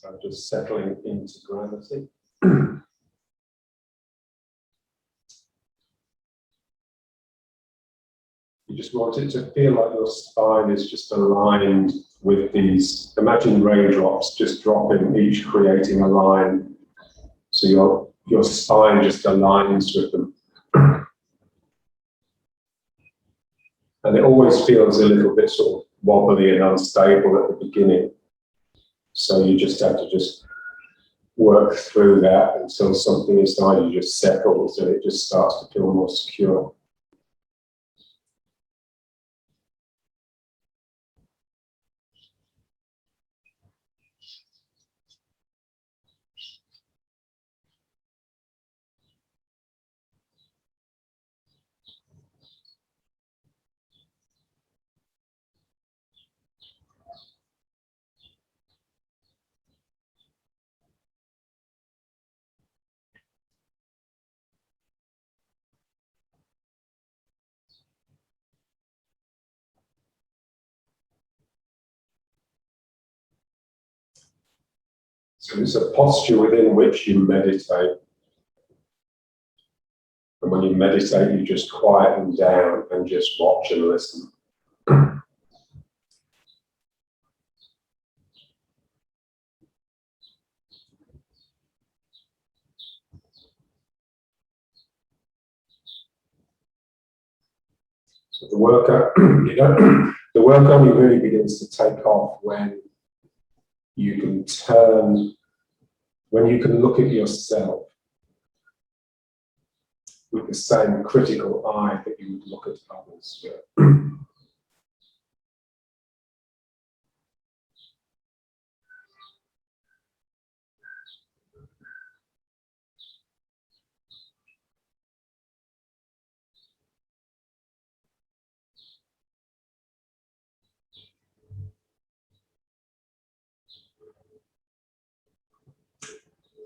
So just settling into gravity. You just want it to feel like your spine is just aligned with these, imagine raindrops just dropping, each creating a line. So your spine just aligns with them. And it always feels a little bit sort of wobbly and unstable at the beginning. So you just have to just work through that until something inside you just settles and it just starts to feel more secure. So it's a posture within which you meditate. And when you meditate, you just quieten down and just watch and listen. So the work only really begins to take off when you can turn, when you can look at yourself with the same critical eye that you would look at others.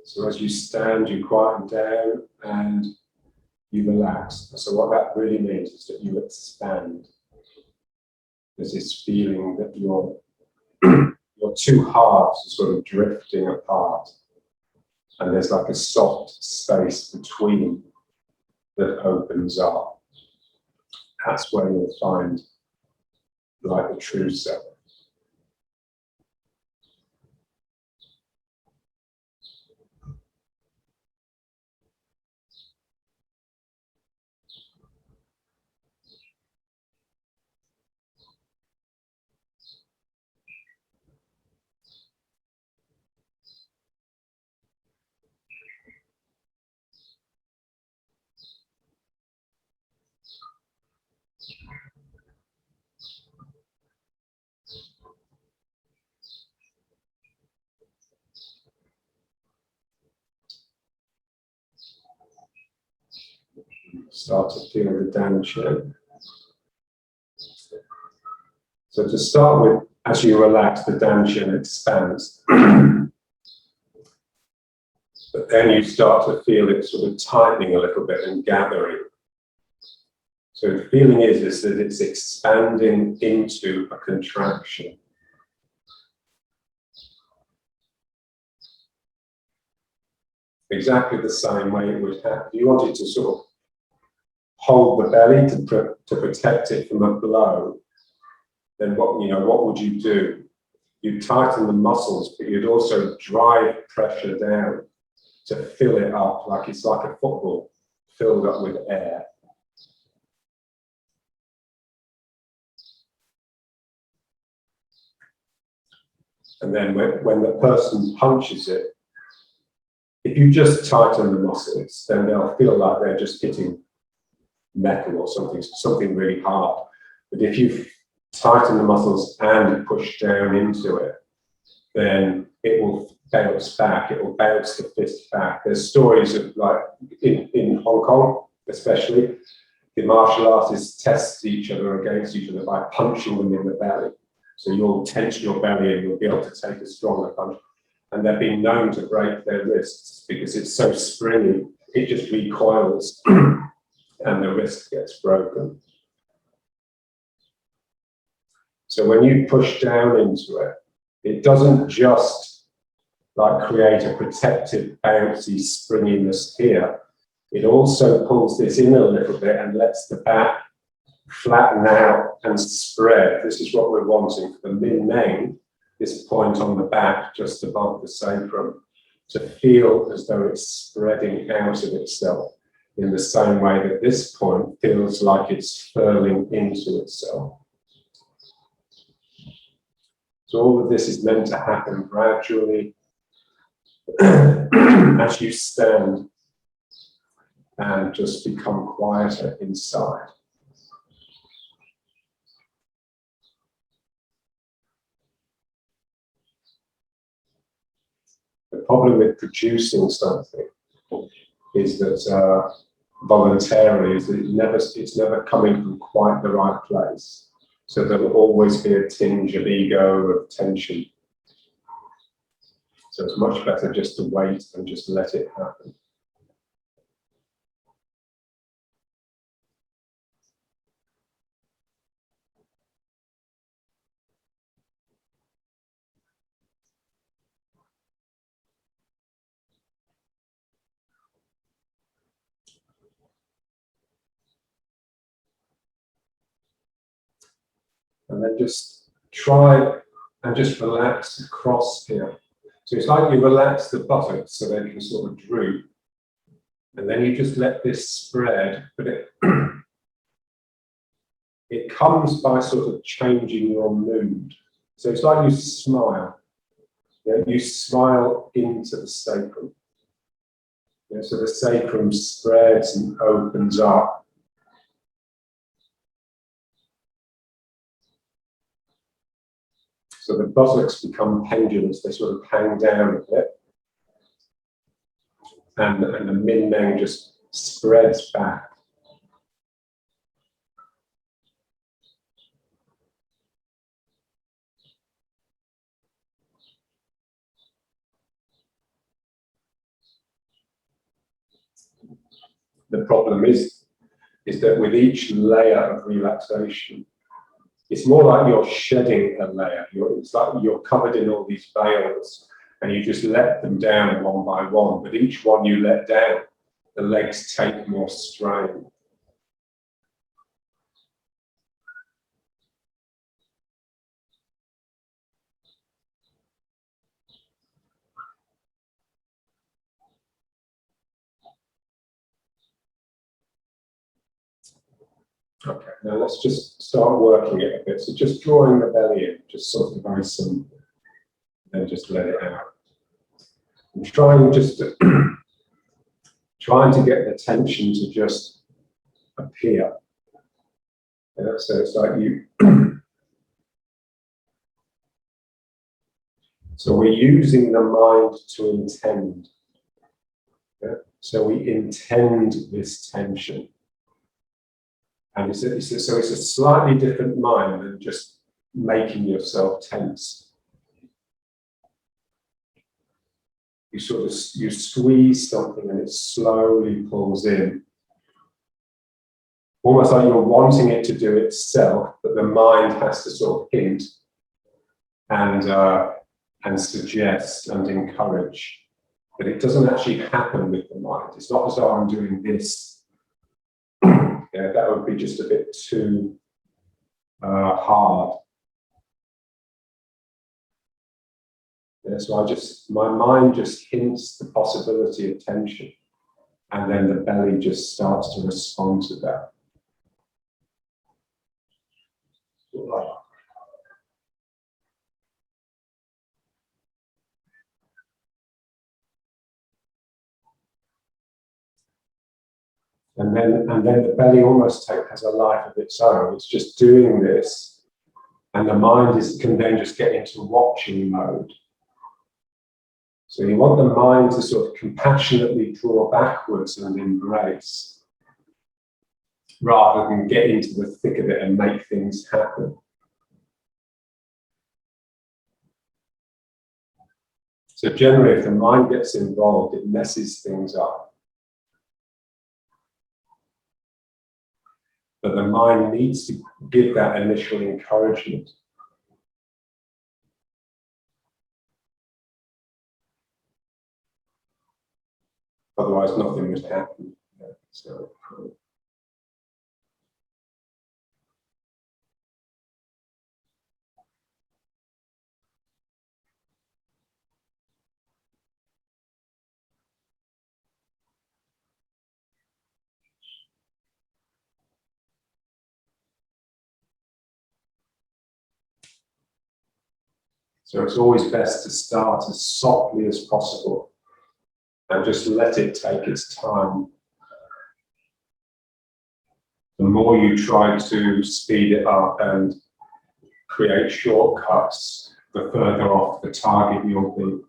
So as you stand, you quieten down and you relax. So what that really means is that you expand. There's this feeling that your two halves are sort of drifting apart. And there's like a soft space between that opens up. That's where you'll find like the true self. Start to feel the dantian. So to start with, as you relax, the dantian expands. But then you start to feel it sort of tightening a little bit and gathering. So the feeling is that it's expanding into a contraction. Exactly the same way it would happen. You wanted to sort of hold the belly to protect it from a blow, then what would you do? You'd tighten the muscles, but you'd also drive pressure down to fill it up, like it's like a football filled up with air. And then when the person punches it, if you just tighten the muscles, then they'll feel like they're just hitting metal or something really hard. But if you tighten the muscles and push down into it, then it will bounce back. It will bounce the fist back. There's stories of, like, in Hong Kong, especially, the martial artists test each other against each other by punching them in the belly. So you'll tense your belly and you'll be able to take a stronger punch. And they've been known to break their wrists because it's so springy, it just recoils and the wrist gets broken. So when you push down into it, it doesn't just like create a protective, bouncy springiness here, it also pulls this in a little bit and lets the back flatten out and spread. This is what we're wanting for the min-main, this point on the back just above the sacrum, to feel as though it's spreading out of itself in the same way that this point feels like it's furling into itself. So all of this is meant to happen gradually as you stand and just become quieter inside. The problem with producing something is that voluntarily is that it's never coming from quite the right place. So there will always be a tinge of ego, of tension. So it's much better just to wait and just let it happen. And then just try and just relax across here. So it's like you relax the buttocks so they can sort of droop. And then you just let this spread, but it comes by sort of changing your mood. So it's like you smile. You smile into the sacrum. So the sacrum spreads and opens up. So the buttocks become pendulous, they sort of hang down a bit. And the min-main just spreads back. The problem is that with each layer of relaxation, it's more like you're shedding a layer. It's like you're covered in all these veils and you just let them down one by one. But each one you let down, the legs take more strain. Okay, now let's just start working it a bit. So just drawing the belly in, just sort of very simple, then just let it out. I'm trying just to trying to get the tension to just appear. So it's like you. So we're using the mind to intend. So we intend this tension. And so it's a slightly different mind than just making yourself tense. You squeeze something and it slowly pulls in. Almost like you're wanting it to do itself, but the mind has to sort of hint and suggest and encourage. But it doesn't actually happen with the mind. It's not as though I'm doing this. Yeah, that would be just a bit too hard. Yeah, so my mind just hints the possibility of tension, and then the belly just starts to respond to that. And then the belly almost has a life of its own. It's just doing this, and the mind can then just get into watching mode. So you want the mind to sort of compassionately draw backwards and embrace, rather than get into the thick of it and make things happen. So generally, if the mind gets involved, it messes things up. But the mind needs to give that initial encouragement. Otherwise, nothing would happen. So it's always best to start as softly as possible and just let it take its time. The more you try to speed it up and create shortcuts, the further off the target you'll be.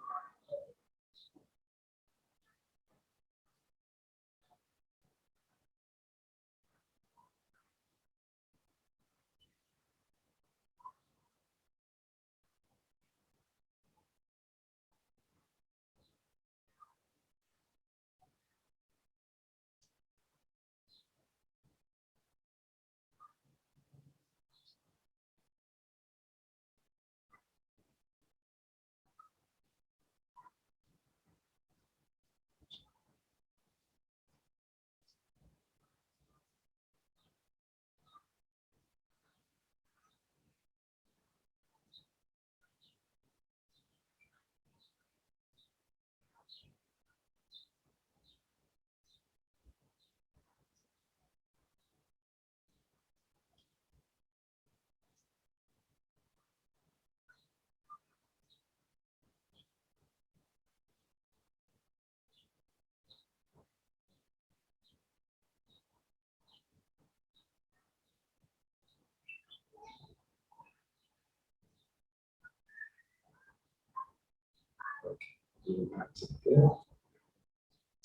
Back to here.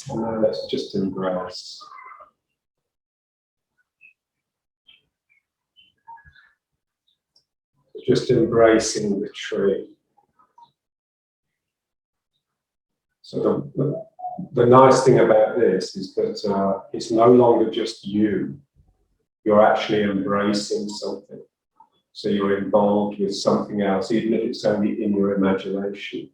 And now let's just embrace. Just embracing the tree. So the nice thing about this is that it's no longer just you. You're actually embracing something. So you're involved with something else, even if it's only in your imagination.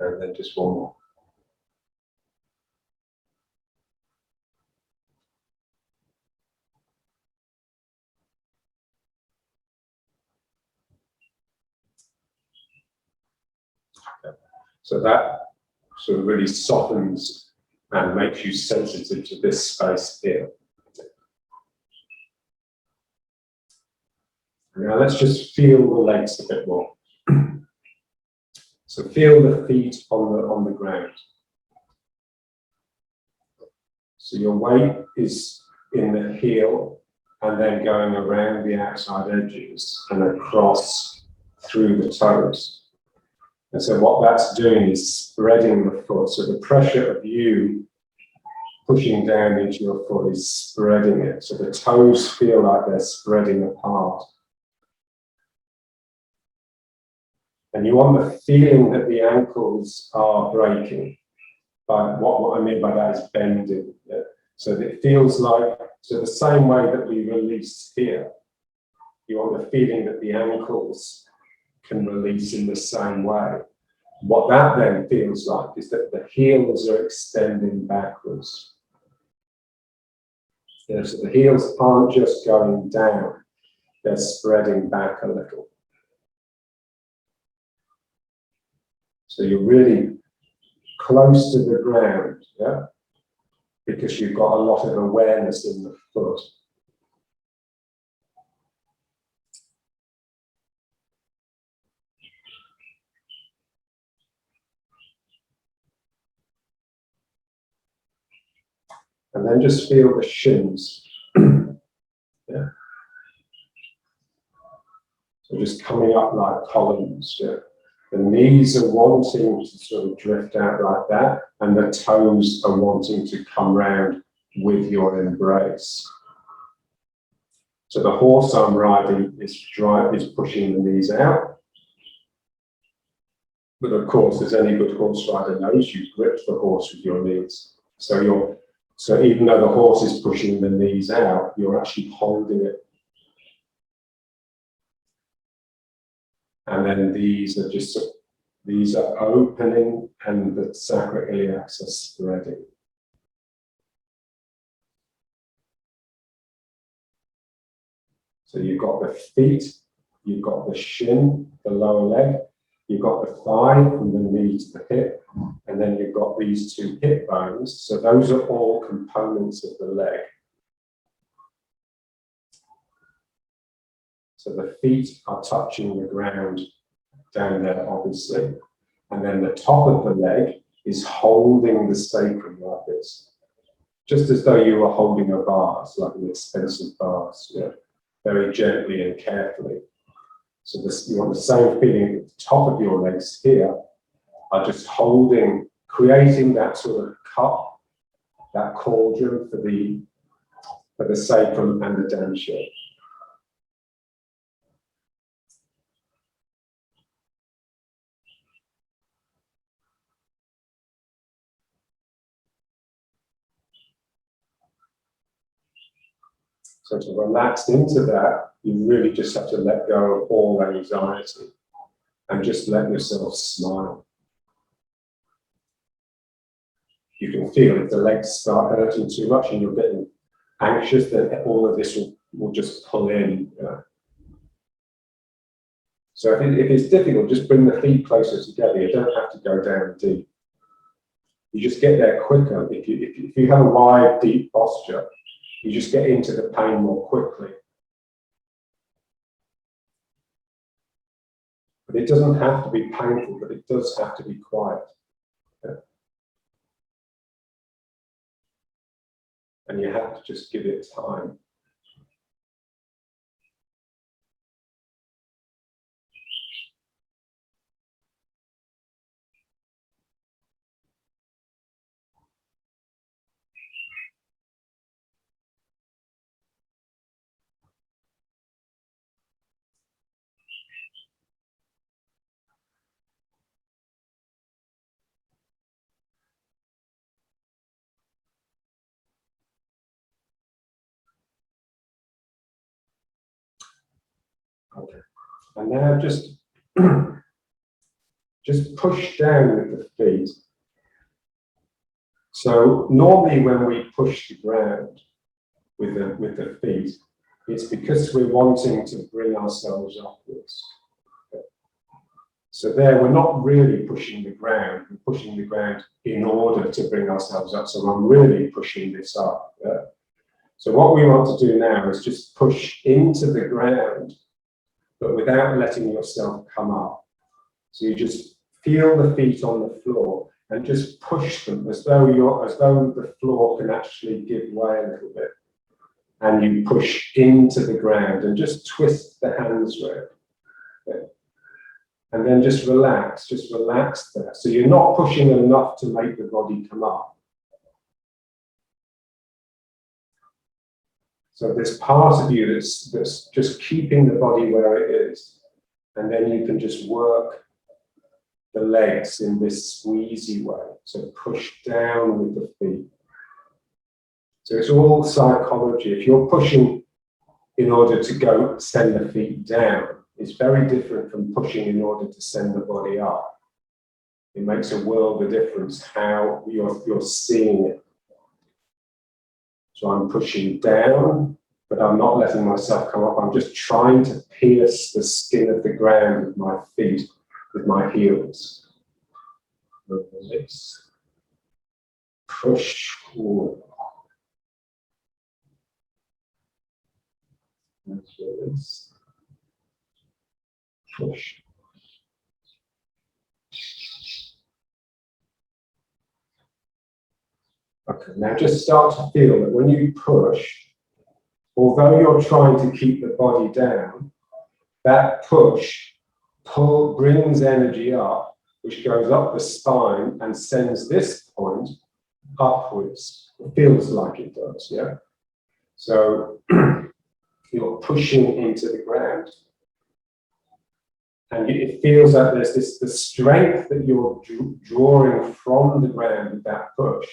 And then just one more. Okay. So that sort of really softens and makes you sensitive to this space here. Now let's just feel the legs a bit more. So feel the feet on the ground. So your weight is in the heel and then going around the outside edges and across through the toes. And so what that's doing is spreading the foot. So the pressure of you pushing down into your foot is spreading it. So the toes feel like they're spreading apart. And you want the feeling that the ankles are breaking. But what I mean by that is bending. Yeah? So that it feels like, so the same way that we release here, you want the feeling that the ankles can release in the same way. What that then feels like is that the heels are extending backwards. Yeah, so the heels aren't just going down, they're spreading back a little. So you're really close to the ground, yeah? Because you've got a lot of awareness in the foot. And then just feel the shins. Yeah. So just coming up like columns. Yeah. The knees are wanting to sort of drift out like that, and the toes are wanting to come round with your embrace. So the horse I'm riding is pushing the knees out. But of course, as any good horse rider knows, you grip the horse with your knees. So even though the horse is pushing the knees out, you're actually holding it. And then these are opening and the sacroiliacs are spreading. So you've got the feet, you've got the shin, the lower leg, you've got the thigh from the knee to the hip, and then you've got these two hip bones. So those are all components of the leg. So the feet are touching the ground down there, obviously. And then the top of the leg is holding the sacrum like this. Just as though you were holding a vase, like an expensive vase, yeah, very gently and carefully. So you want the same feeling at the top of your legs here are just holding, creating that sort of cup, that cauldron for the sacrum and the dantian. So to relax into that, you really just have to let go of all anxiety and just let yourself smile. You can feel if the legs start hurting too much and you're getting anxious, then all of this will just pull in. So if it's difficult, just bring the feet closer together. You don't have to go down deep. You just get there quicker. If you have a wide, deep posture, you just get into the pain more quickly. But it doesn't have to be painful, but it does have to be quiet. Yeah. And you have to just give it time. Okay. And now just push down with the feet. So normally when we push the ground with the feet, it's because we're wanting to bring ourselves upwards. Okay. So there, we're not really pushing the ground. We're pushing the ground in order to bring ourselves up. So I'm really pushing this up. Yeah? So what we want to do now is just push into the ground, but without letting yourself come up. So you just feel the feet on the floor and just push them as though the floor can actually give way a little bit. And you push into the ground and just twist the hands round. Okay. And then just relax there. So you're not pushing enough to make the body come up. So there's part of you that's just keeping the body where it is. And then you can just work the legs in this squeezy way. So push down with the feet. So it's all psychology. If you're pushing in order to go send the feet down, it's very different from pushing in order to send the body up. It makes a world of difference how you're seeing it. So I'm pushing down, but I'm not letting myself come up. I'm just trying to pierce the skin of the ground with my feet, with my heels. Release. Push forward. And release. Push. Okay, now just start to feel that when you push, although you're trying to keep the body down, that push brings energy up, which goes up the spine and sends this point upwards. It feels like it does, yeah? So you're pushing into the ground. And it feels like there's the strength that you're drawing from the ground with that push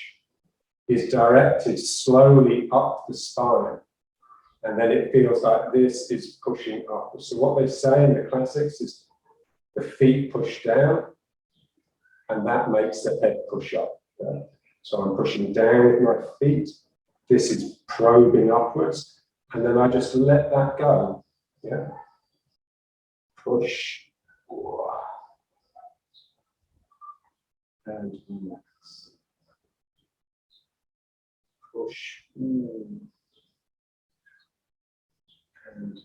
is directed slowly up the spine. And then it feels like this is pushing up. So what they say in the classics is the feet push down, and that makes the head push up. Yeah? So I'm pushing down with my feet. This is probing upwards, and then I just let that go. Yeah. Push. And relax. Push. And relax.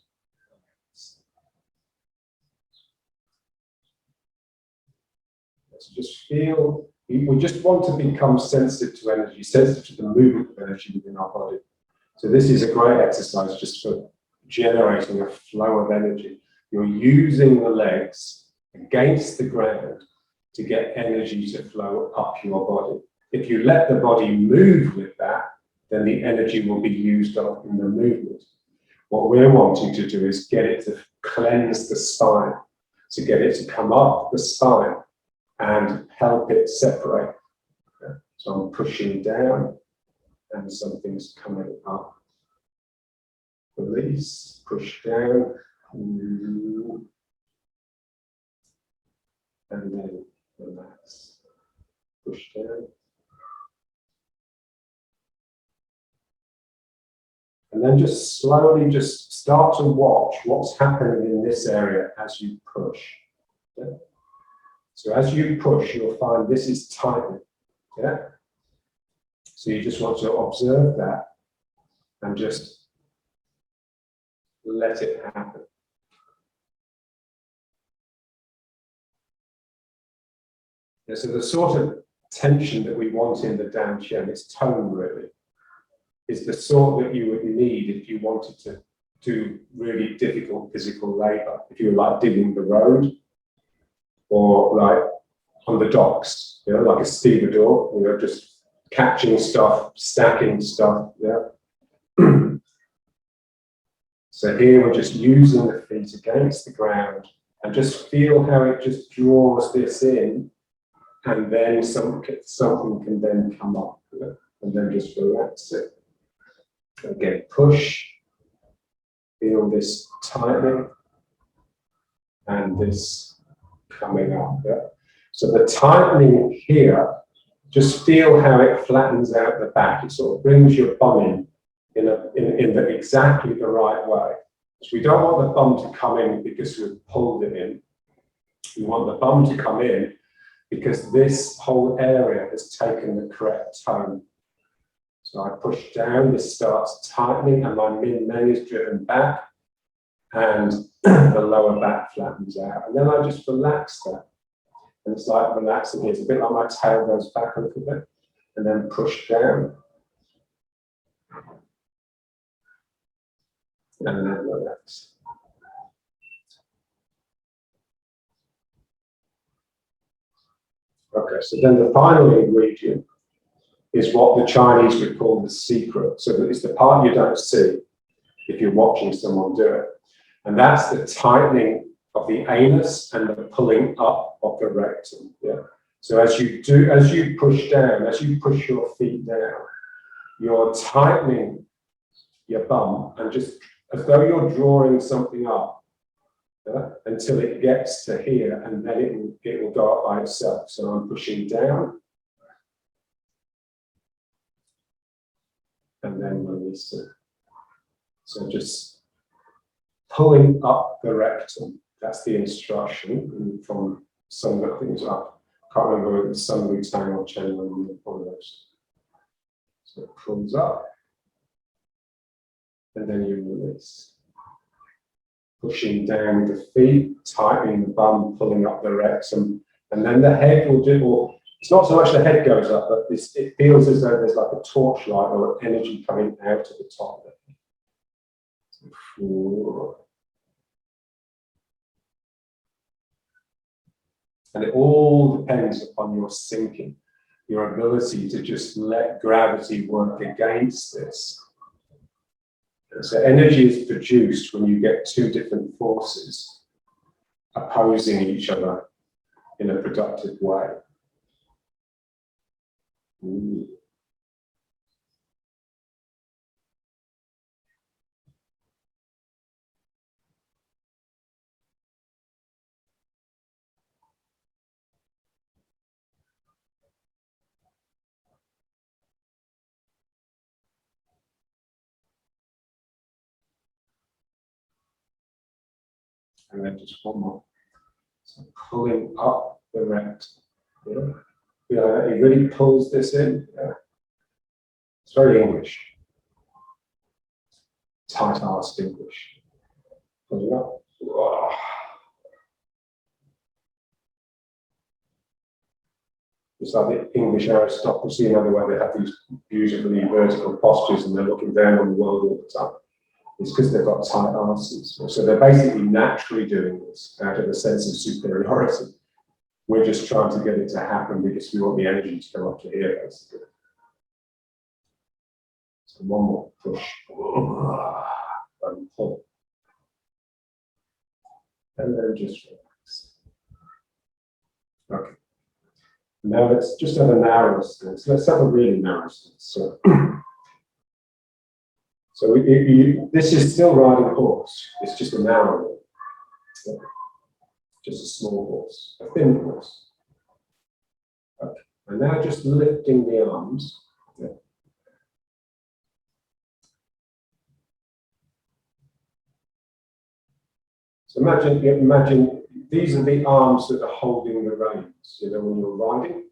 So just feel, we just want to become sensitive to energy, sensitive to the movement of energy within our body. So this is a great exercise just for generating a flow of energy. You're using the legs against the ground to get energy to flow up your body. If you let the body move with that, then the energy will be used up in the movement. What we're wanting to do is get it to cleanse the spine, to get it to come up the spine and help it separate. Okay. So I'm pushing down and something's coming up. Release, push down, and then relax. Push down. And then just slowly just start to watch what's happening in this area as you push. Yeah? So as you push, you'll find this is tightening. Yeah? So you just want to observe that and just let it happen. Yeah, so the sort of tension that we want in the Dan Qian, its tone really, is the sort that you would need if you wanted to do really difficult physical labor. If you were like digging the road or like on the docks, you know, like a stevedore, you know, just catching stuff, stacking stuff, yeah. So here we're just using the feet against the ground and just feel how it just draws this in, and then something can then come up, you know, and then just relax it. Again, push, feel this tightening and this coming up. Yeah? So the tightening here, just feel how it flattens out the back. It sort of brings your bum in exactly the right way. So we don't want the bum to come in because we've pulled it in. We want the bum to come in because this whole area has taken the correct tone. So I push down, this starts tightening, and my min-men is driven back, and the lower back flattens out. And then I just relax that. And it's like relaxing here. It's a bit like my tail goes back a little bit, and then push down. And then relax. Okay, so then the final ingredient is what the Chinese would call the secret. So it's the part you don't see if you're watching someone do it. And that's the tightening of the anus and the pulling up of the rectum. Yeah. So as you push down, as you push your feet down, you're tightening your bum and just as though you're drawing something up, yeah, until it gets to here, and then it will go up by itself. So I'm pushing down and then release it. So just pulling up the rectum. That's the instruction from some of the things up. Can't remember whether it's some Wu-Tang or Chen Lun, one of those. So it pulls up, and then you release. Pushing down the feet, tightening the bum, pulling up the rectum, and then the head will do, or it's not so much the head goes up, but it feels as though there's like a torchlight or energy coming out of the top of it. So, and it all depends upon your sinking, your ability to just let gravity work against this. So energy is produced when you get two different forces opposing each other in a productive way. Ooh. And then just one more. So pulling up the rectum. Yeah. Yeah, it really pulls this in. Yeah. It's very English. Tight-assed English. Pulling up. Whoa. It's like the English aristocracy, in other words, they have these beautifully vertical postures and they're looking down on the world all the time. It's because they've got tight asses. So they're basically naturally doing this out of a sense of superiority. We're just trying to get it to happen because we want the energy to come up to here, basically. So one more push. And pull. And then just relax. Okay. Now let's just have a narrow stance. Let's have a really narrow stance. So this is still riding a horse. It's just a narrow one. Yeah. Just a small horse, a thin horse. Okay. And now just lifting the arms. Yeah. So imagine these are the arms that are holding the reins, you know, when you're riding.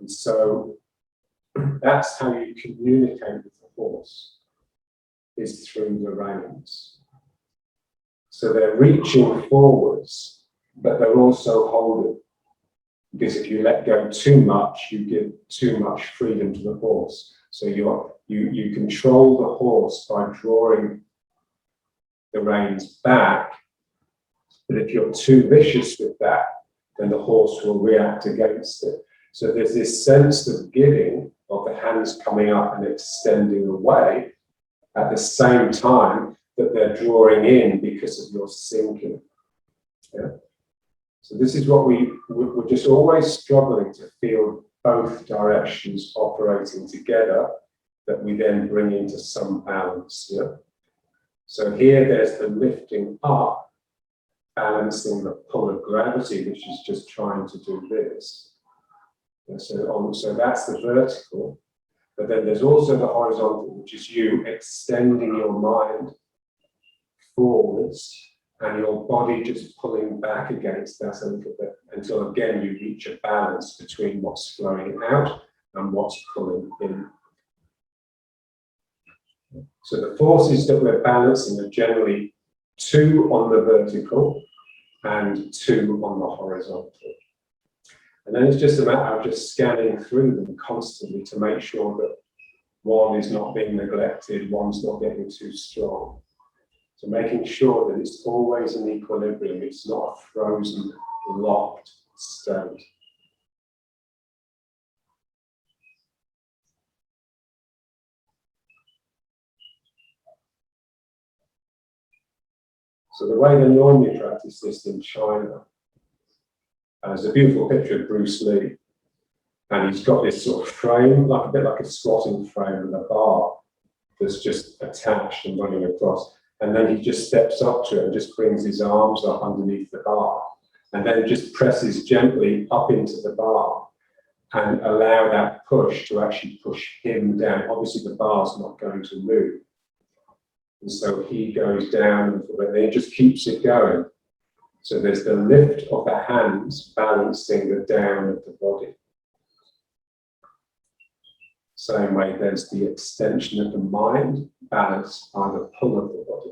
And so that's how you communicate with the horse, is through the reins. So they're reaching forwards, but they're also holding. Because if you let go too much, you give too much freedom to the horse. So you control the horse by drawing the reins back. But if you're too vicious with that, then the horse will react against it. So there's this sense of giving, of the hands coming up and extending away, at the same time that they're drawing in because of your sinking. Yeah? So this is what we're just always struggling to feel both directions operating together, that we then bring into some balance. Yeah? So here there's the lifting up, balancing the pull of gravity, which is just trying to do this. And so that's the vertical. But then there's also the horizontal, which is you extending your mind forwards and your body just pulling back against that a little bit until again you reach a balance between what's flowing out and what's pulling in. So the forces that we're balancing are generally 2 on the vertical and 2 on the horizontal. And then it's just a matter of just scanning through them constantly to make sure that one is not being neglected, one's not getting too strong. So making sure that it's always in equilibrium, it's not a frozen, locked state. So the way they normally practice this in China, there's a beautiful picture of Bruce Lee, and he's got this sort of frame, like a bit like a squatting frame with a bar that's just attached and running across. And then he just steps up to it and just brings his arms up underneath the bar, and then just presses gently up into the bar and allow that push to actually push him down. Obviously the bar's not going to move. And so he goes down, and then he just keeps it going. So there's the lift of the hands balancing the down of the body. Same way, there's the extension of the mind balanced by the pull of the body.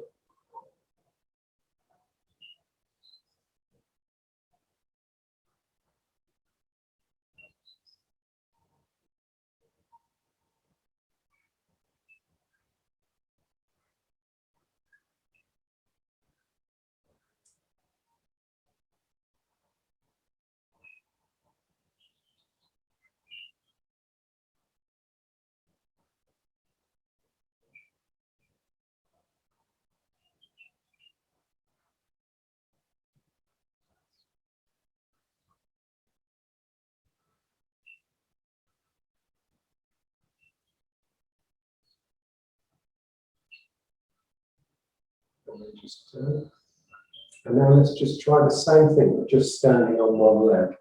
And now let's just try the same thing, but just standing on one leg.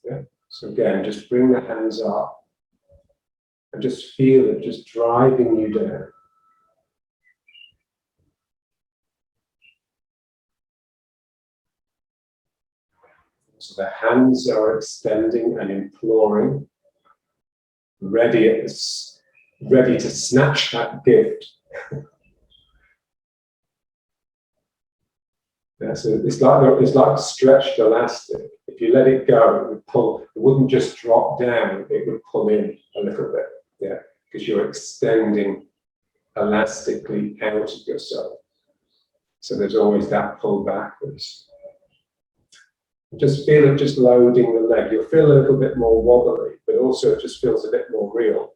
Yeah. So again, just bring the hands up and just feel it just driving you down. So the hands are extending and imploring, ready to snatch that gift. Yeah, so it's like stretched elastic. If you let it go, it would pull. It wouldn't just drop down; it would pull in a little bit. Yeah, because you're extending elastically out of yourself. So there's always that pull backwards. Just feel it just loading the leg. You'll feel a little bit more wobbly, but also it just feels a bit more real,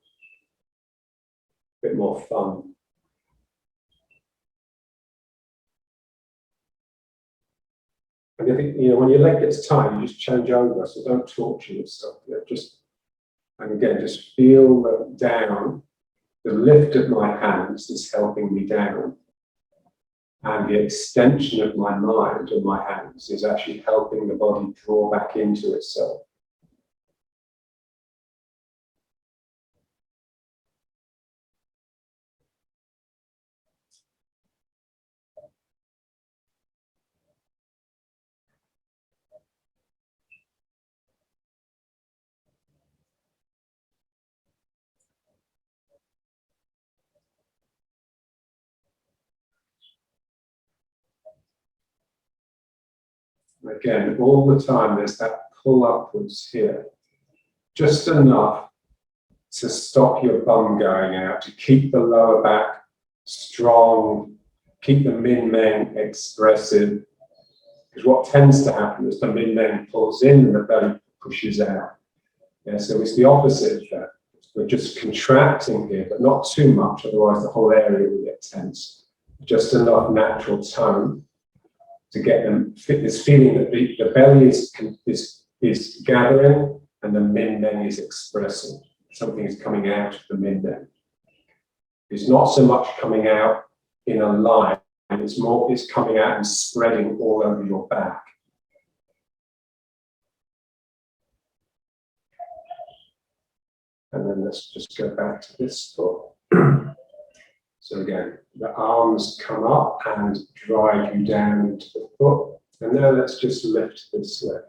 a bit more fun. And if it, when your leg gets tight, you just change over. So don't torture yourself. And again, just feel down. The lift of my hands is helping me down. And the extension of my mind and my hands is actually helping the body draw back into itself. Again, all the time there's that pull upwards here. Just enough to stop your bum going out, to keep the lower back strong, keep the min meng expressive. Because what tends to happen is the min meng pulls in and the belly pushes out. Yeah, so it's the opposite of that. We're just contracting here, but not too much, otherwise the whole area will get tense. Just enough natural tone to get them this feeling that the belly is gathering and the min meng is expressing. Something is coming out of the min meng. It's not so much coming out in a line, it's coming out and spreading all over your back. And then let's just go back to this foot. So again, the arms come up and drive you down into the foot. And now let's just lift this leg.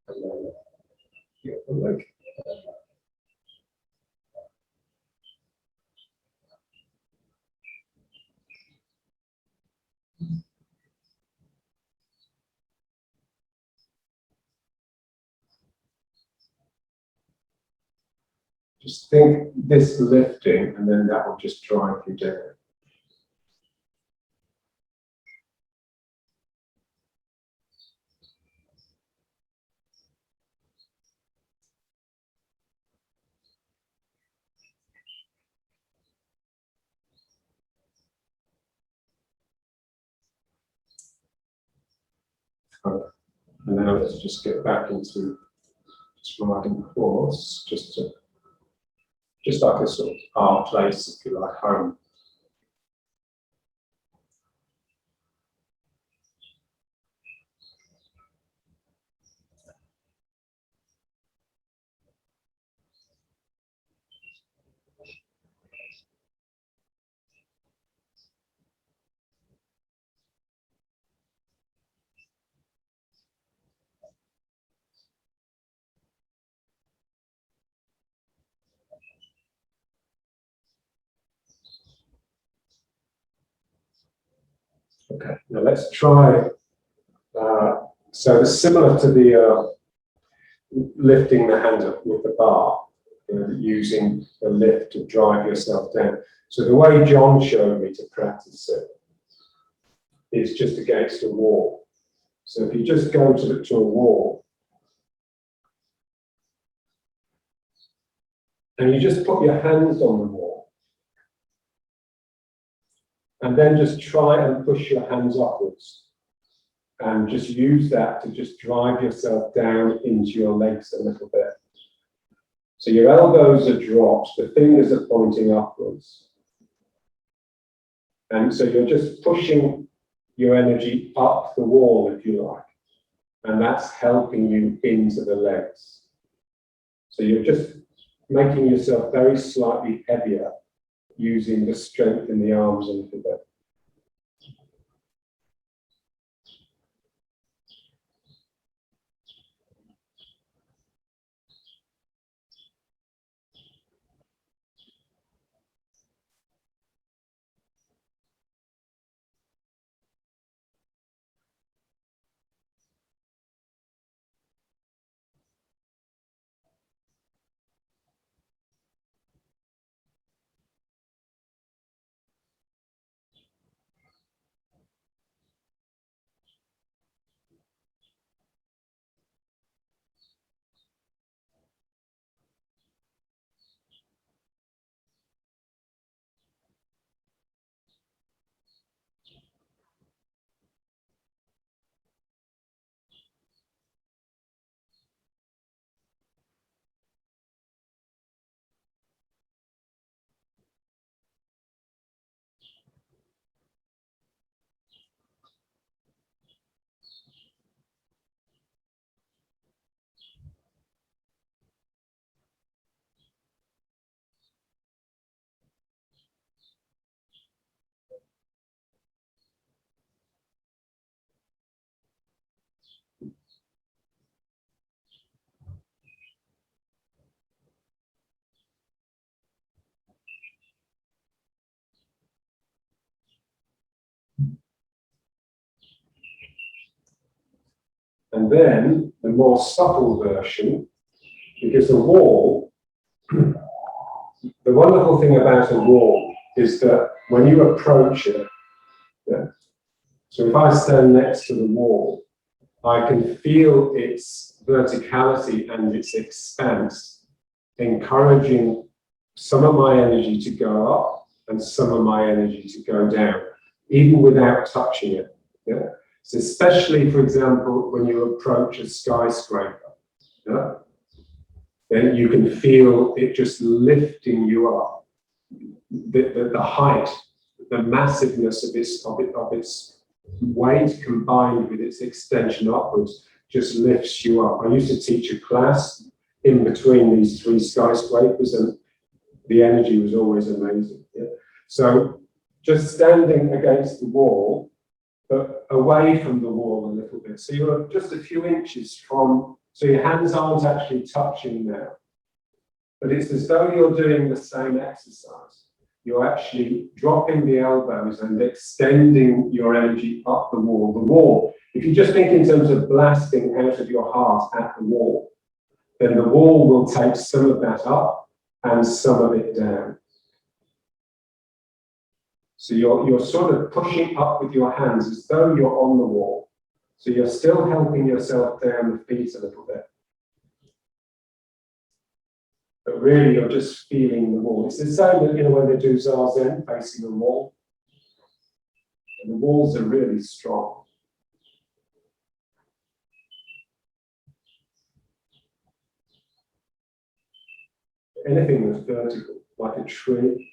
And then the other leg. Just think this lifting, and then that will just drive you down. And now let's just get back into riding the horse, just like a sort of our place, if you like, home. Okay, now let's try. So it's similar to the lifting the hand up with the bar, using the lift to drive yourself down. So the way John showed me to practice it is just against a wall. So if you just go to a wall, and you just put your hands on the wall, and then just try and push your hands upwards. And just use that to just drive yourself down into your legs a little bit. So your elbows are dropped, the fingers are pointing upwards. And so you're just pushing your energy up the wall, if you like. And that's helping you into the legs. So you're just making yourself very slightly heavier, using the strength in the arms a little bit. And then the more subtle version, because the wall, the wonderful thing about a wall is that when you approach it, so if I stand next to the wall, I can feel its verticality and its expanse, encouraging some of my energy to go up and some of my energy to go down, even without touching it. Yeah? So especially, for example, when you approach a skyscraper, then you can feel it just lifting you up. The height, the massiveness of its weight combined with its extension upwards just lifts you up. I used to teach a class in between these three skyscrapers, and the energy was always amazing. Yeah? So just standing against the wall, but away from the wall a little bit. So you're just a few inches from, so your hands aren't actually touching now, but it's as though you're doing the same exercise. You're actually dropping the elbows and extending your energy up the wall. The wall, if you just think in terms of blasting out of your heart at the wall, then the wall will take some of that up and some of it down. So you're sort of pushing up with your hands as though you're on the wall. So you're still helping yourself down the feet a little bit. But really you're just feeling the wall. It's the same, you know, when they do Zazen, facing the wall. And the walls are really strong. Anything that's vertical, like a tree.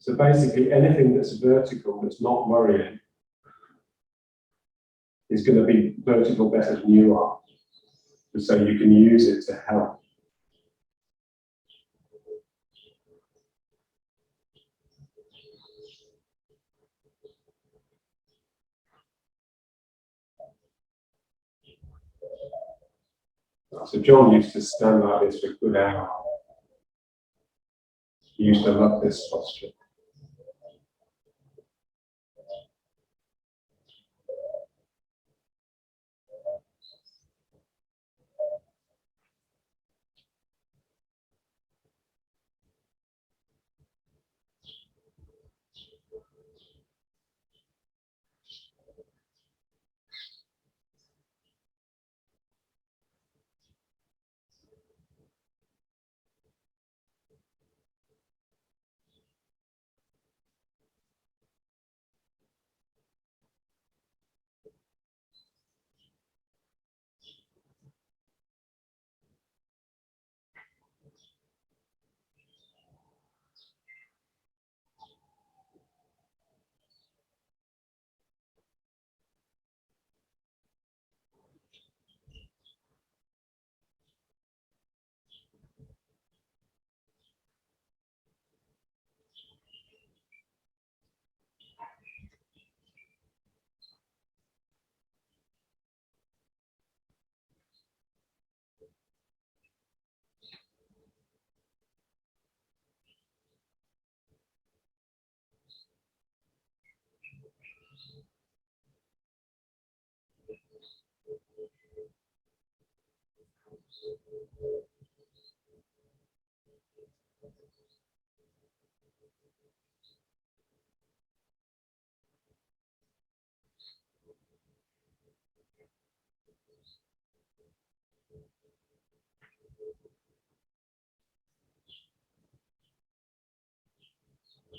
So basically anything that's vertical, that's not worrying, is going to be vertical better than you are. And so you can use it to help. So John used to stand like this for a good hour. He used to love this posture.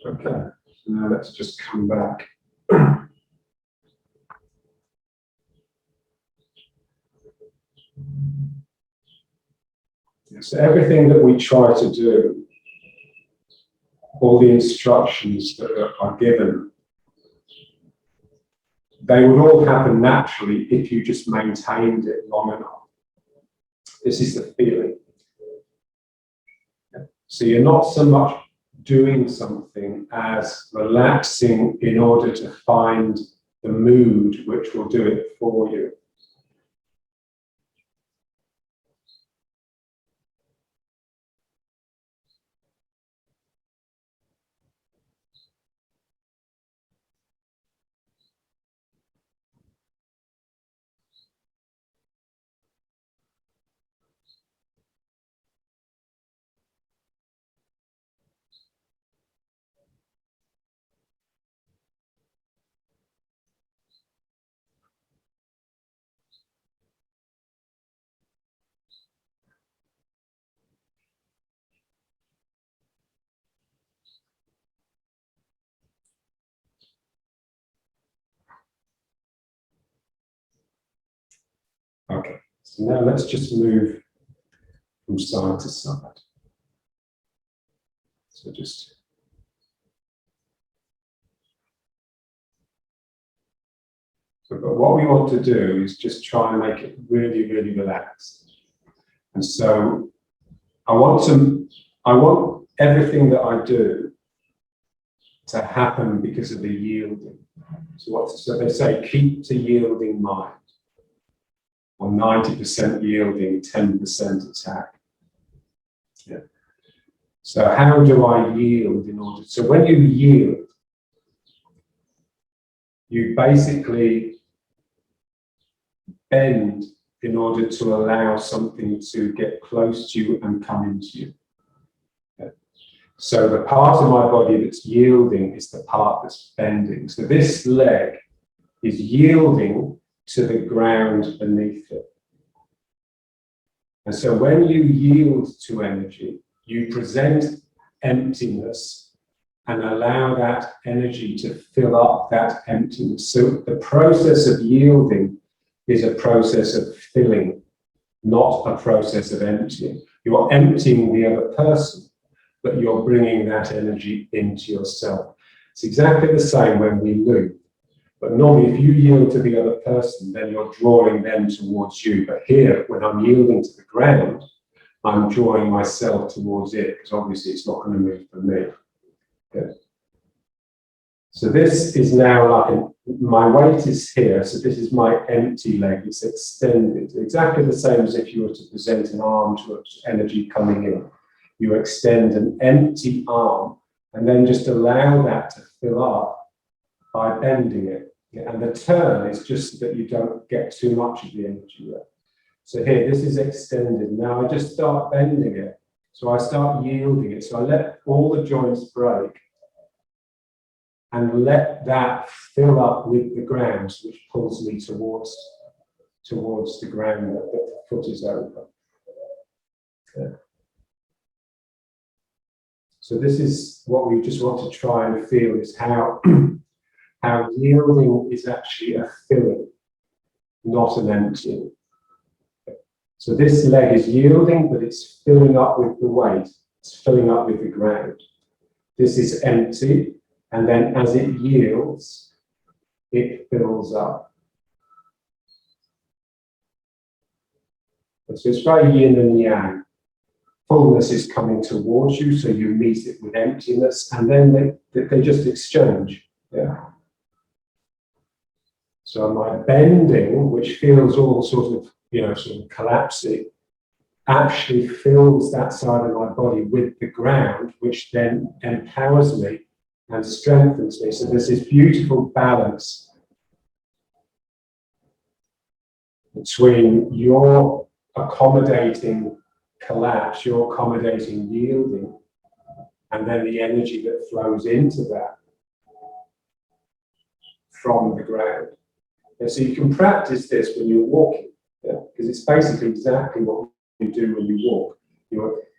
Okay, so now let's just come back. So everything that we try to do, all the instructions that are given, they would all happen naturally if you just maintained it long enough. This is the feeling. So you're not so much doing something as relaxing in order to find the mood which will do it for you. Okay, so now let's just move from side to side. So just but what we want to do is just try and make it really, really relaxed. And so I want everything that I do to happen because of the yielding. So they say, keep to yielding mind, or 90% yielding, 10% attack. Yeah. So how do I yield in order? So when you yield, you basically bend in order to allow something to get close to you and come into you. Okay. So the part of my body that's yielding is the part that's bending. So this leg is yielding to the ground beneath it. And so when you yield to energy, you present emptiness and allow that energy to fill up that emptiness. So the process of yielding is a process of filling, not a process of emptying. You're emptying the other person, but you're bringing that energy into yourself. It's exactly the same when we move. But normally, if you yield to the other person, then you're drawing them towards you. But here, when I'm yielding to the ground, I'm drawing myself towards it, because obviously it's not going to move for me. Okay. So this is now like, my weight is here, so this is my empty leg, it's extended. Exactly the same as if you were to present an arm to energy coming in. You extend an empty arm, and then just allow that to fill up by bending it. And the turn is just so that you don't get too much of the energy there. So here, this is extended. Now I just start bending it. So I start yielding it. So I let all the joints break and let that fill up with the ground, which pulls me towards the ground that the foot is over. Okay. So this is what we just want to try and feel, is how yielding is actually a filling, not an emptying. So this leg is yielding, but it's filling up with the weight. It's filling up with the ground. This is empty, and then as it yields, it fills up. And so it's very yin and yang. Fullness is coming towards you, so you meet it with emptiness, and then they just exchange. Yeah. So my bending, which feels all sort of collapsing, actually fills that side of my body with the ground, which then empowers me and strengthens me. So there's this beautiful balance between your accommodating collapse, your accommodating yielding, and then the energy that flows into that from the ground. And so you can practice this when you're walking, because it's basically exactly what you do when you walk.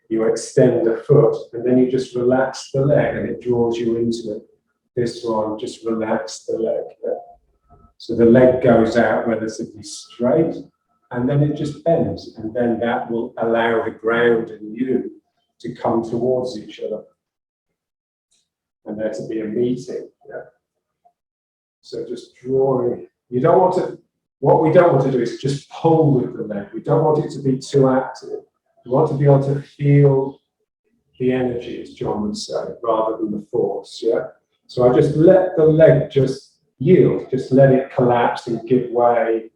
You extend the foot, and then you just relax the leg, and it draws you into it. This one, just relax the leg. Yeah? So the leg goes out relatively straight, and then it just bends, and then that will allow the ground and you to come towards each other, and there to be a meeting. Yeah? So just drawing. What we don't want to do is just pull with the leg. We don't want it to be too active. We want to be able to feel the energy, as John would say, rather than the force. Yeah. So I just let the leg just yield, just let it collapse and give way,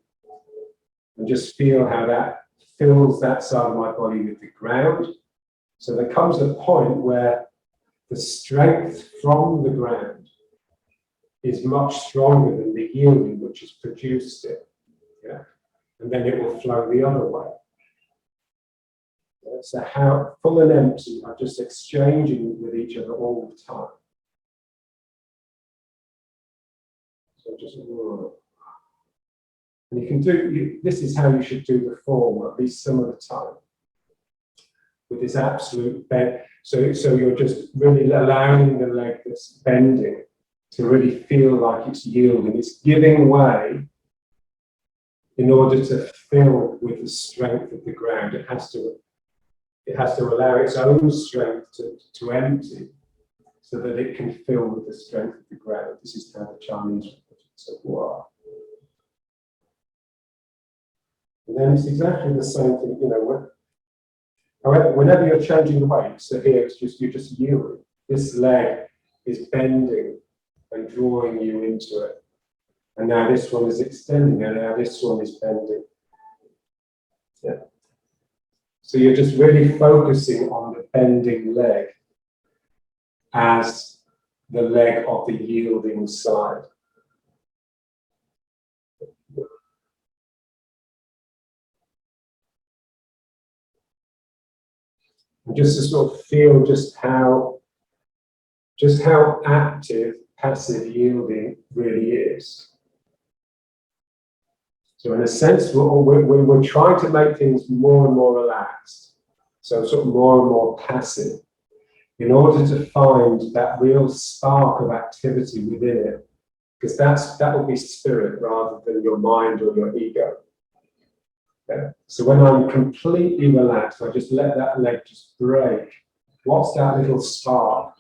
and just feel how that fills that side of my body with the ground. So there comes a point where the strength from the ground is much stronger than the yielding which has produced it. Yeah? And then it will flow the other way. Yeah? So how full and empty are just exchanging with each other all the time. So just, and you can do, this is how you should do the form, at least some of the time, with this absolute bend. So you're just really allowing the leg that's bending to really feel like it's yielding, it's giving way in order to fill with the strength of the ground. It has to allow its own strength to empty, so that it can fill with the strength of the ground. This is how the Chinese would put it. So, wow. And then it's exactly the same thing, however, whenever you're changing the weight, so here you're just yielding. This leg is bending and drawing you into it. And now this one is extending, and now this one is bending. Yeah. So you're just really focusing on the bending leg as the leg of the yielding side. And just to sort of feel just how active passive yielding really is. So in a sense, we're trying to make things more and more relaxed, so sort of more and more passive, in order to find that real spark of activity within it, because that will be spirit rather than your mind or your ego. Yeah. So when I'm completely relaxed, I just let that leg just break. What's that little spark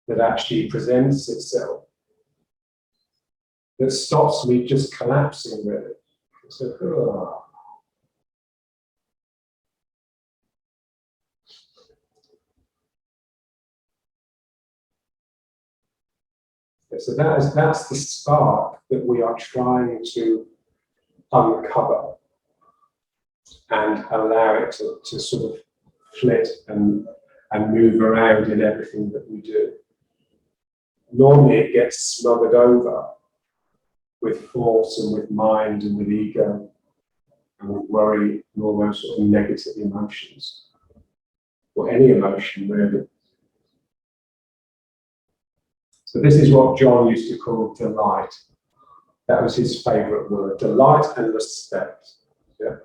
that actually presents itself, that stops me just collapsing really? So, so that's the spark that we are trying to uncover and allow it to sort of flit and move around in everything that we do. Normally it gets smothered over with force and with mind and with ego and with worry and all those sort of negative emotions, or any emotion really. So this is what John used to call delight. That was his favourite word, delight and respect. Yeah.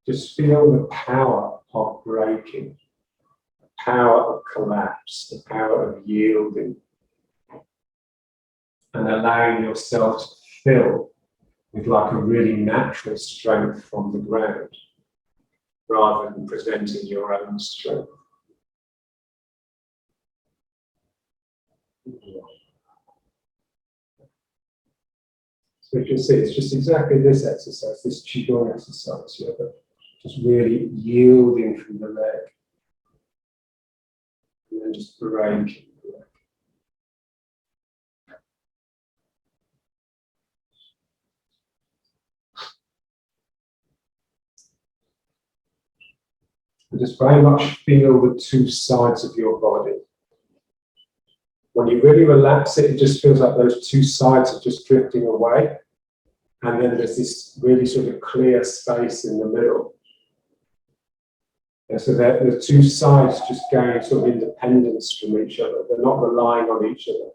Just feel the power of breaking, the power of collapse, the power of yielding, and allowing yourself to fill with like a really natural strength from the ground, rather than presenting your own strength. So you can see it's just exactly this exercise, this Qigong exercise here, but just really yielding from the leg, and then just breaking. And just very much feel the two sides of your body. When you really relax it, it just feels like those two sides are just drifting away. And then there's this really sort of clear space in the middle. And so the two sides just going sort of independence from each other. They're not relying on each other.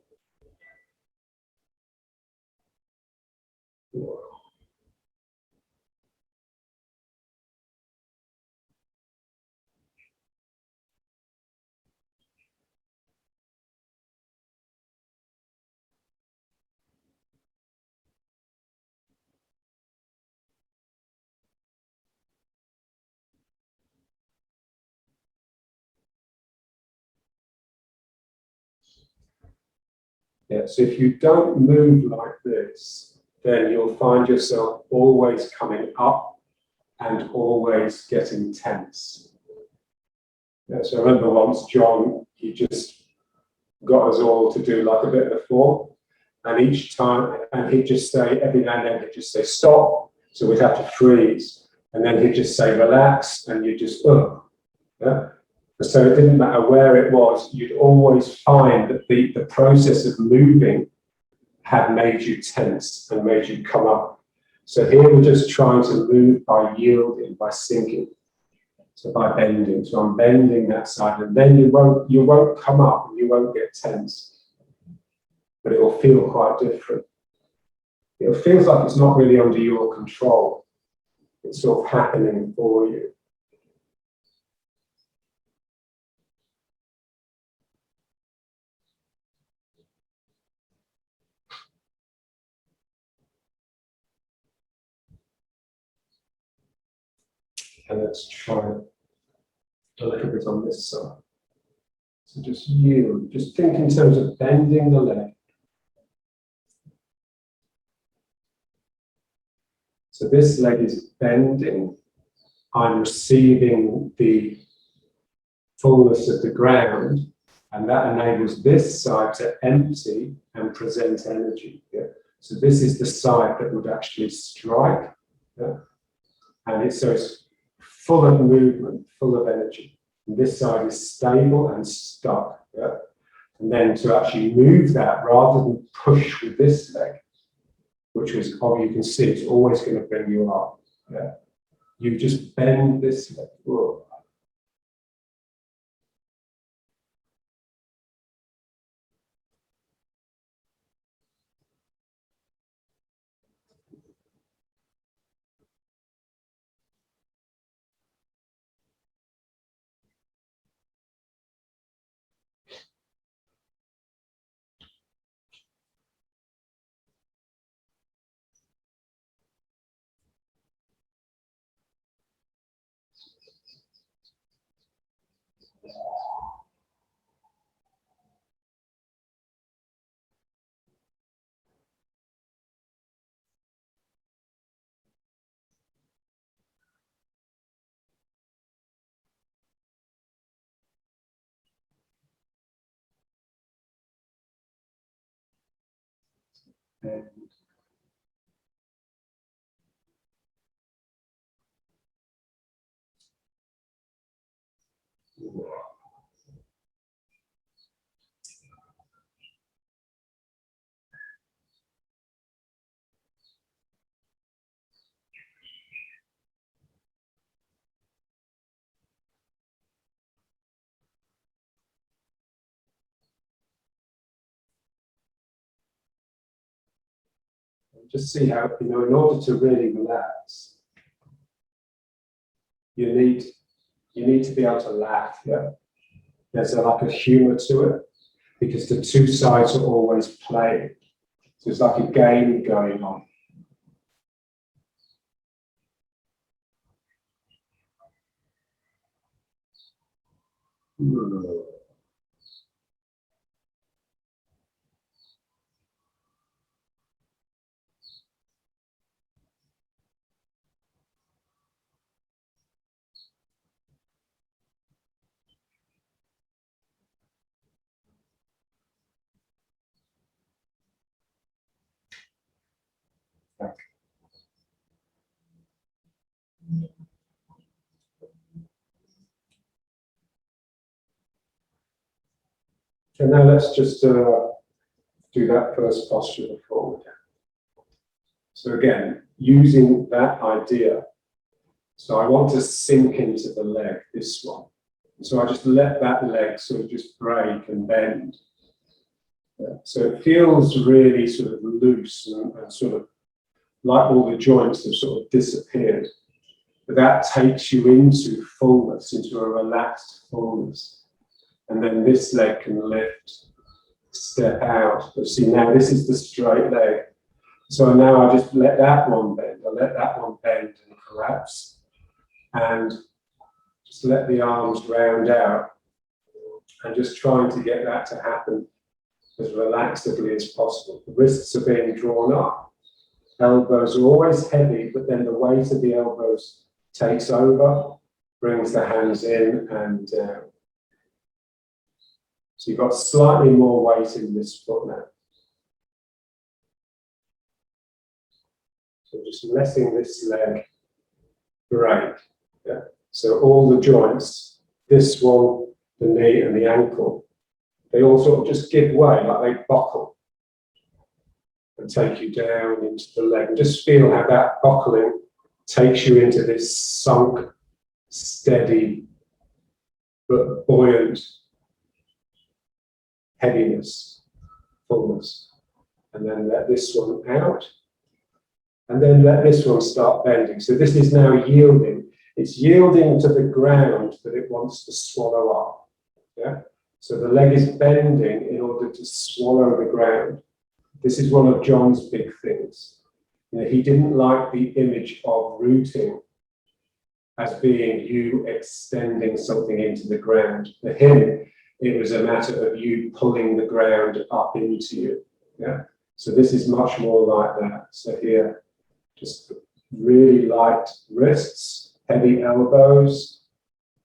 Yeah, so if you don't move like this, then you'll find yourself always coming up and always getting tense. Yeah, so I remember once John, he just got us all to do like a bit of a form, and each time, and he'd just say, every now and then he'd just say stop, so we'd have to freeze, and then he'd just say relax, and you just yeah. So it didn't matter where it was, you'd always find that the process of moving had made you tense and made you come up. So here we're just trying to move by yielding, by sinking, so by bending. So I'm bending that side, and then you won't come up and you won't get tense, but it will feel quite different. It feels like it's not really under your control. It's sort of happening for you. And let's try a little bit on this side. So just yield, just think in terms of bending the leg. So this leg is bending. I'm receiving the fullness of the ground, and that enables this side to empty and present energy. Yeah? So this is the side that would actually strike. Yeah? And it's full of movement, full of energy. And this side is stable and stuck. Yeah? And then to actually move that rather than push with this leg, which is, oh, you can see it's always going to bring you up. Yeah? You just bend this leg. Whoa. And just see how, in order to really relax, you need to be able to laugh. Yeah, there's like a humor to it because the two sides are always playing. So it's like a game going on. And now let's just do that first posture before we can. So again, using that idea. So I want to sink into the leg, this one. So I just let that leg sort of just break and bend. Yeah. So it feels really sort of loose and sort of like all the joints have sort of disappeared. But that takes you into fullness, into a relaxed fullness. And then this leg can lift, step out. But see, now this is the straight leg. So now I just let that one bend. I let that one bend and collapse. And just let the arms round out. And just trying to get that to happen as relaxedly as possible. The wrists are being drawn up. Elbows are always heavy, but then the weight of the elbows takes over, brings the hands in and down. So you've got slightly more weight in this foot now. So just letting this leg break. Yeah. So all the joints, this one, the knee and the ankle, they all sort of just give way, like they buckle and take you down into the leg. And just feel how that buckling takes you into this sunk, steady, but buoyant heaviness, fullness. And then let this one out. And then let this one start bending. So this is now yielding. It's yielding to the ground that it wants to swallow up. Yeah? So the leg is bending in order to swallow the ground. This is one of John's big things. He didn't like the image of rooting as being you extending something into the ground. For him, it was a matter of you pulling the ground up into you. Yeah. So this is much more like that. So here, just really light wrists, heavy elbows.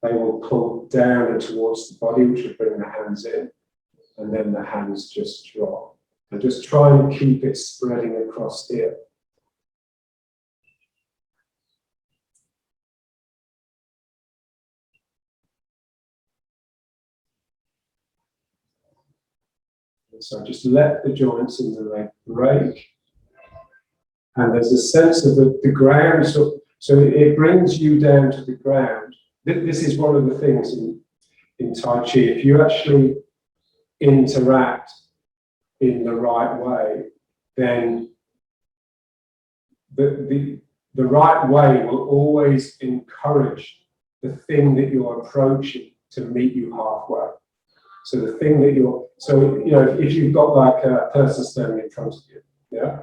They will pull down and towards the body, which will bring the hands in, and then the hands just drop. And just try and keep it spreading across here. So just let the joints in the leg break. And there's a sense of the ground, so it brings you down to the ground. This is one of the things in Tai Chi. If you actually interact in the right way, then the right way will always encourage the thing that you're approaching to meet you halfway. So the thing that if you've got like a person standing in front of you, yeah,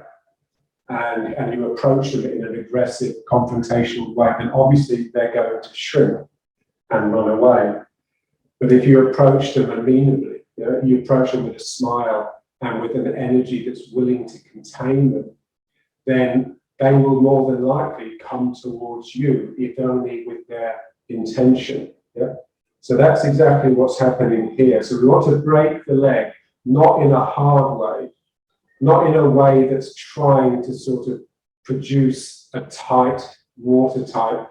and you approach them in an aggressive, confrontational way, then obviously they're going to shrink and run away. But if you approach them amenably, you approach them with a smile and with an energy that's willing to contain them, then they will more than likely come towards you, if only with their intention. Yeah? So that's exactly what's happening here. So we want to break the leg, not in a hard way, not in a way that's trying to sort of produce a tight, watertight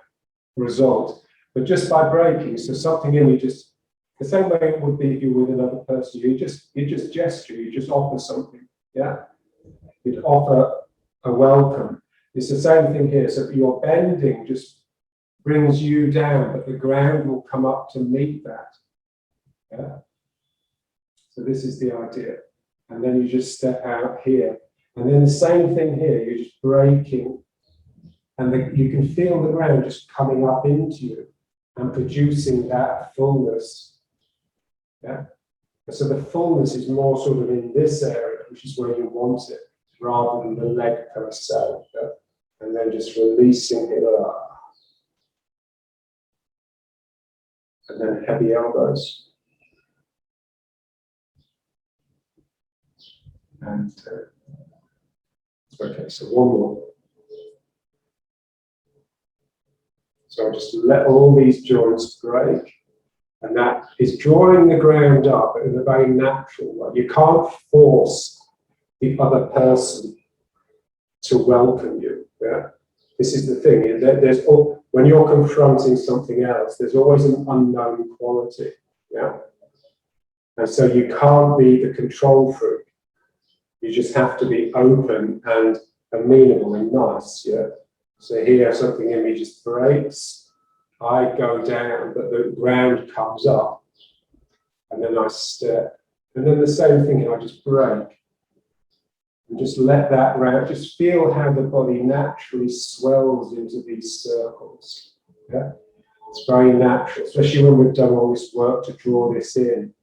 result, but just by breaking. So something in you just, the same way it would be if you were with another person, you just gesture, you just offer something, yeah? You'd offer a welcome. It's the same thing here. So your bending just brings you down, but the ground will come up to meet that, yeah? So this is the idea. And then you just step out here. And then the same thing here, you're just breaking. And you can feel the ground just coming up into you and producing that fullness. Yeah? So the fullness is more sort of in this area, which is where you want it, rather than the leg per se. Yeah? And then just releasing it up. And then heavy elbows. And okay, so one more. So I just let all these joints break, and that is drawing the ground up in a very natural way. You can't force the other person to welcome you. Yeah? This is the thing. When you're confronting something else, there's always an unknown quality. Yeah? And so you can't be the control freak. You just have to be open and amenable and nice. Yeah. So here, something in me just breaks. I go down, but the ground comes up, and then I step. And then the same thing, and I just break. And just let that round, just feel how the body naturally swells into these circles. Yeah? It's very natural, especially when we've done all this work to draw this in.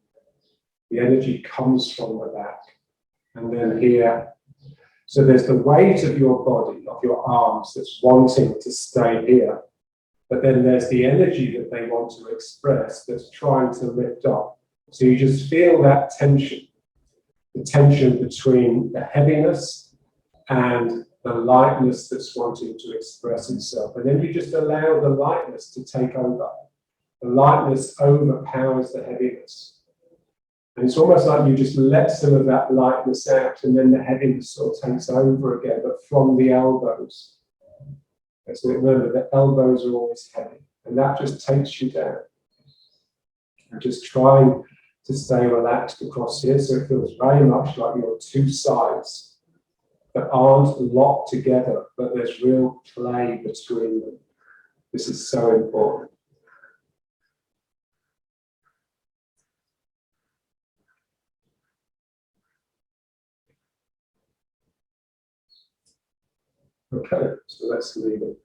The energy comes from the back. And then here, so there's the weight of your body, of your arms, that's wanting to stay here. But then there's the energy that they want to express that's trying to lift up. So you just feel that tension, the tension between the heaviness and the lightness that's wanting to express itself. And then you just allow the lightness to take over. The lightness overpowers the heaviness. And it's almost like you just let some of that lightness out, and then the heaviness sort of takes over again, but from the elbows. So remember, the elbows are always heavy, and that just takes you down. And just trying to stay relaxed across here, so it feels very much like you're two sides that aren't locked together, but there's real play between them. This is so important. Okay, so let's leave it.